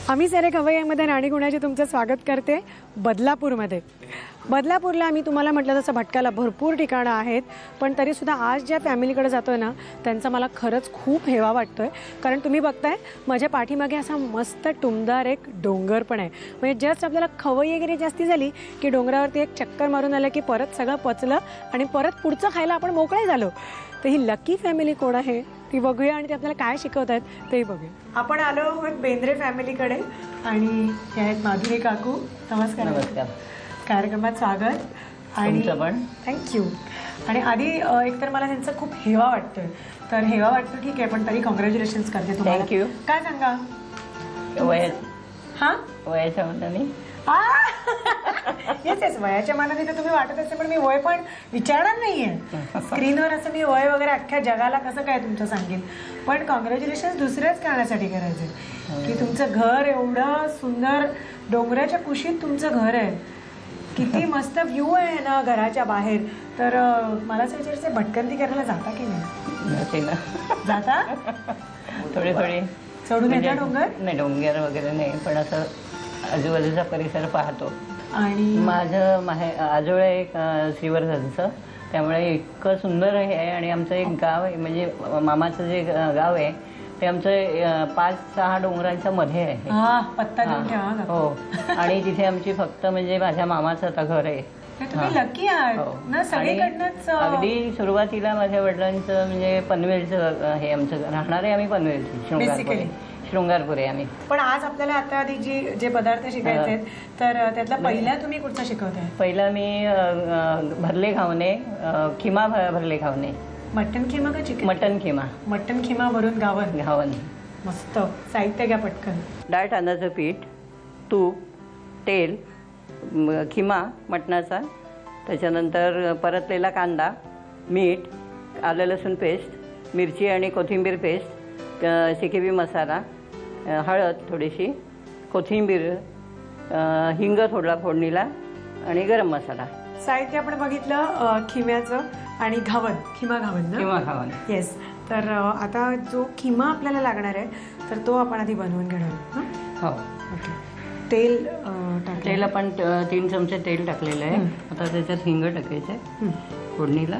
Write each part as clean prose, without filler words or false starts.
आम्ही सारे खवय्यामध्ये राणी गुणाचे तुमचं स्वागत करते बदलापूरमध्ये. बदलापूरला आम्ही तुम्हाला म्हटलं तसं भटकायला भरपूर ठिकाणं आहेत, पण तरीसुद्धा आज ज्या फॅमिलीकडे जातोय ना त्यांचा मला खरंच खूप हेवा वाटतोय. कारण तुम्ही बघताय माझ्या पाठीमागे असा मस्त टुमदार एक डोंगर पण आहे. म्हणजे जस्ट आपल्याला खवय्ये वगैरे जास्ती झाली की डोंगरावरती एक चक्कर मारून आलं की परत सगळं पचलं आणि परत पुढचं खायला आपण मोकळे झालो. तर ही लकी फॅमिली कोण आहे ती बघूया आणि ते आपल्याला काय शिकवत आहेत तेही बघूया. आपण आलो आहोत बेंद्रे फॅमिलीकडे आणि हे आहेत माधुरी काकू. नमस्कार. नमस्कार. कार्यक्रमात स्वागत आणि थँक्यू. आणि आधी एकतर मला त्यांचा खूप हेवा वाटतोय, तर हेवा वाटतो ठीक आहे, पण तरी कॉंग्रॅच्युलेशन्स करते तुम्हाला. थँक्यू. काय सांगा वयाच्या मनाने येस येस वयाच्या मानाने तर तुम्ही वाटत असेल, पण मी वय पण विचारणार नाहीये स्क्रीनवर. असं मी वय वगैरे अख्ख्या जगाला कसं काय तुमचं सांगेन, पण कॉंग्रॅच्युलेशन दुसऱ्याच कारणासाठी करायचे की तुमचं घर एवढं सुंदर डोंगराच्या कुशीत तुमचं घर आहे. किती मस्त व्ह्यू आहे ना घराच्या बाहेर. तर मला असं विचारायचं भटकंती करायला जाता की नाही? जाता थोडी थोडी चढून येता डोंगर? नाही डोंगर वगैरे नाही, पण असं आजूबाजूचा परिसर पाहतो. आणि माझं आजोळ एक श्रीवर्धनचं, त्यामुळे इतकं सुंदर हे आहे. आणि आमचं एक गाव आहे, म्हणजे मामाचं जे गाव आहे ते आमचं 5-6 डोंगरांच्या मध्ये आहे. पत्ता देऊन ठेवा. हो. आणि तिथे आमची फक्त म्हणजे माझ्या मामाचं आता घर आहे. तुम्ही लकी आहात ना सगळीकडनंच. अगदी सुरुवातीला माझ्या वडिलांचं म्हणजे पनवेलचं हे आमचं राहणारे, आम्ही पनवेलची शृंगारपूर आहे आम्ही. पण आज आपल्याला आता आधी जे पदार्थ शिकायचे आहेत तर त्यातला पहिला तुम्ही कुठचा शिकवताय? पहिला मी भरले घावणे, खिमा भरले घावणे. मटन खिमा का chicken? Mutton keema. Mutton keema भरून घावन. मस्त. साहित्य घ्या पटकन. डाळ तांदळाचं पीठ, तूप, तेल, खिमा मटणाचा, त्याच्यानंतर परतलेला कांदा, मीठ, आलं लसूण पेस्ट, मिरची आणि कोथिंबीर पेस्ट, सिकेबी मसाला, हळद थोडीशी, कोथिंबीर, हिंग थोडा फोडणीला आणि गरम मसाला. साहित्य आपण बघितलं खिम्याचं आणि घावन. खिमा घावन ना? खिमा घावन. येस. तर आता जो खिमा आपल्याला लागणार आहे तर तो आपण आधी बनवून घेणार. हो. ओके. तेल तेल आपण 3 चमचे तेल टाकलेलं आहे. आता त्याच्यात हिंग टाकायचं आहे फोडणीला.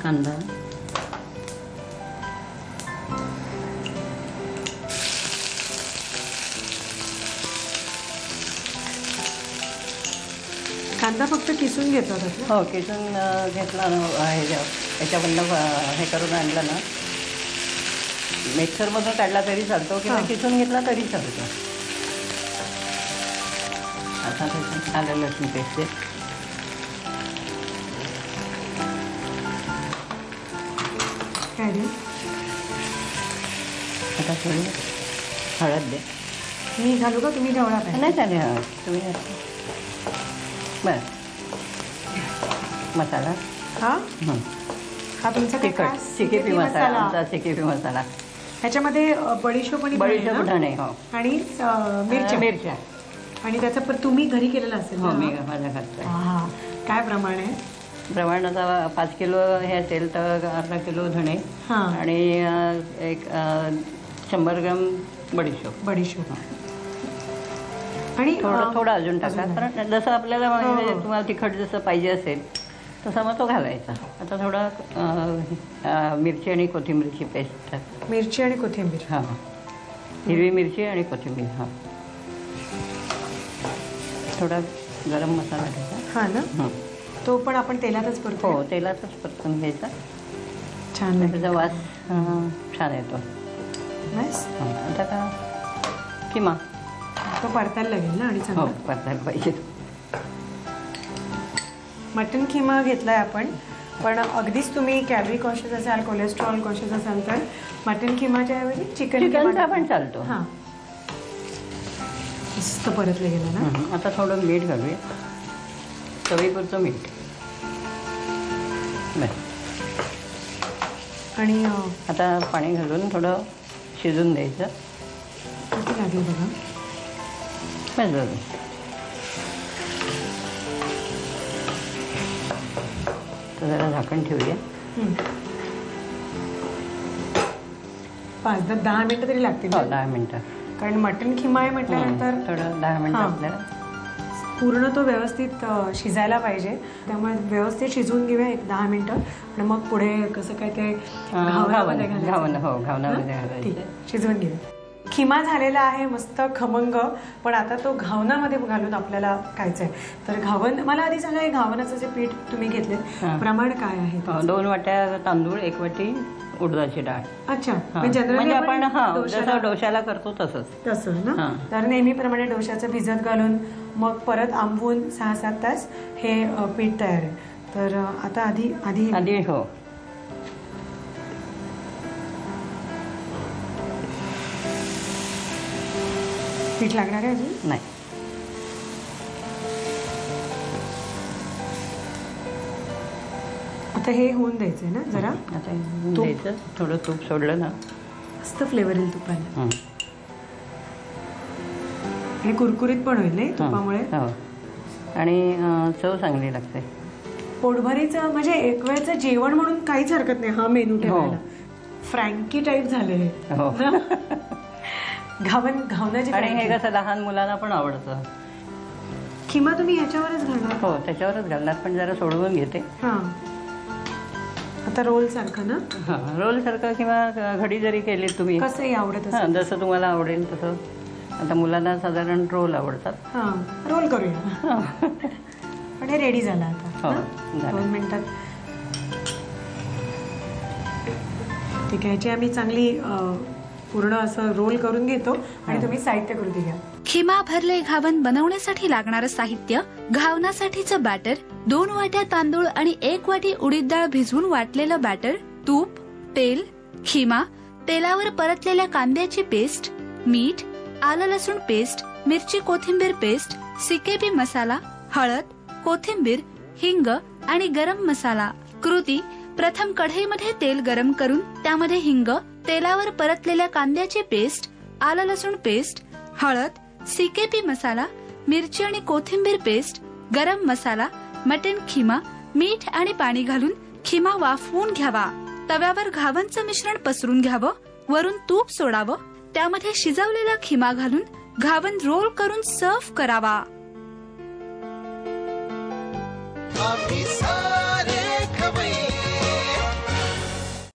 कांदा, कांदा फक्त किसून घेतला होता? हो, किसून घेतला. याच्याकडनं हे करून आणलं ना, मिक्सरमधून काढला तरी चालतो किंवा किसून घेतला तरी चालतो. आता त्याच्यात आलं लसूण पेस्ट आहे. काय दे? आता थोडी हळद दे. मी घालू का? तुम्ही ढवळा पाहिजे. नाही चालेल. तुम्ही बस. मसाला हा तुमचा तिखट सिकेपी मसाला. आमचा सिकेपी मसाला. ह्याच्यामध्ये बडीशोप आणि धणे आणि मिरच्या आणि त्याचा तुम्ही घरी केलेला असेल? हो, मी माझ्या घरचा. हा. काय प्रमाण आहे? प्रमाण आता 5 किलो हे असेल तर अर्धा किलो धणे आणि एक 100 ग्राम बडीशोप. आणि थोडं अजून टाका, कारण जसं आपल्याला तुम्हाला तिखट जसं पाहिजे असेल तसा मग तो घालायचा. आता थोडा मिरची आणि कोथिंबीरची पेस्ट टाक. मिरची आणि कोथिंबीर. हां. हिरवी मिरची आणि कोथिंबीर. हां. थोडा गरम मसाला घ्यायचा. हां ना. तो पण आपण तेलातच परतो? हो, तेलातच परतून घ्यायचा. छान. त्याचा वास छान येतो. आता का किमा तो परतायला लागेल ना? आणि हो, परतायला पाहिजे. मटन खिमा घेतलाय आपण, पण अगदीच तुम्ही कॅलरी कॉन्शियस असाल, कोलेस्ट्रॉल कॉन्शियस असाल तर मटन खिमाच्या ऐवजी चिकनचा पण चालतो. हां. मस्त परतलं गेलं ना. आता थोडं मीठ घालूया, चवीपुरतं मीठ. आणि आता पाणी घालून थोडं शिजून द्यायचं. किती लागेल बघा. बस. आता जरा झाकण ठेवूया. 5-10 मिनिटं तरी लागतील. हो, 10 मिनिटं. कारण मटण खिमा आहे म्हटल्यानंतर थोडं 10 मिनिटं हां. आपल्याला पूर्ण तो व्यवस्थित शिजायला पाहिजे. त्यामुळे व्यवस्थित शिजवून घेऊया 10 मिनिटं आणि मग पुढे कसं काय ते घावनामध्ये घालायचं. घावनामध्ये ठीक घालायचं. आहे, शिजवून घेऊया. खिमा झालेला आहे मस्त खमंग, पण आता तो घावनामध्ये घालून आपल्याला खायचा आहे. तर घावन मला आधी सांगा, हे घावनाचं जे पीठ तुम्ही घेतले प्रमाण काय आहे? 2 वाट्या तांदूळ, 1 वाटी उडदाची डाळ. अच्छा, म्हणजे जनरली आपण जसं डोश्याला करतो तसंच तसं ना. हां. तर नेहमीप्रमाणे डोश्याचं भिजत घालून मग परत आंबवून 6-7 तास हे पीठ तयार आहे. तर आता आधी हो. पीठ लागणार आहे अजून नाही. आता हे होऊन द्यायचंय ना जरा. आता द्यायचं, थोडं तूप सोडलं ना मस्त फ्लेवर येईल तुपाला हं. आणि कुरकुरीत पण होईल नाही तुपामुळे. हो. आणि चव चांगली लागते. पोटभरीचं म्हणजे एक वेळचं जेवण म्हणून काहीच हरकत नाही हा मेनू ठेवायला. फ्रँकी टाईप झाले हे. हो. घावनाची आणि हे फ्रँकी. कसं लहान मुलांना पण आवडतं. खिमा तुम्ही ह्याच्यावरच घालणार? हो, त्याच्यावरच घालणार, पण जरा सोडवून घेते. हां, आता रोल सारखं ना. हां, रोल सारखं किंवा घडी जरी केली तुम्ही, कसंही आवडत हां, असेल. जसं तुम्हाला आवडेल तसं. आता मुलांना साधारण रोल आवडतात. हां, रोल करूया. पण हे रेडी झालं आता. हो, ना? झालं. 2 मिनिटात. ठीक आहे, ह्याची आम्ही चांगली पूर्ण असं रोल करून घेतो आणि तुम्ही साहित्य कृती घ्या. खिमा भरले घावन बनवण्यासाठी लागणारं साहित्य: घावनासाठीचं बॅटर, 2 वाट्या तांदूळ आणि 1 वाटी उडीद डाळ भिजवून वाटलेलं बॅटर, तूप, तेल, खिमा, तेलावर परतलेल्या कांद्याची पेस्ट, मीठ, आलं लसूण पेस्ट, मिरची कोथिंबीर पेस्ट, सिकेपी मसाला, हळद, कोथिंबीर, हिंग आणि गरम मसाला. कृती: प्रथम कढईमध्ये तेल गरम करून त्यामध्ये हिंग, तेलावर परतलेल्या कांद्याची पेस्ट, आलं लसूण पेस्ट, हळद, सिकेपी मसाला, मिरची आणि कोथिंबीर पेस्ट, गरम मसाला, मटण खिमा, मीठ आणि पाणी घालून खिमा वाफवून घ्यावा. तव्यावर घावनचं मिश्रण पसरून घ्यावं, वरून तूप सोडावं, त्यामध्ये शिजवलेला खिमा घालून घावन रोल करून सर्व्ह करावा.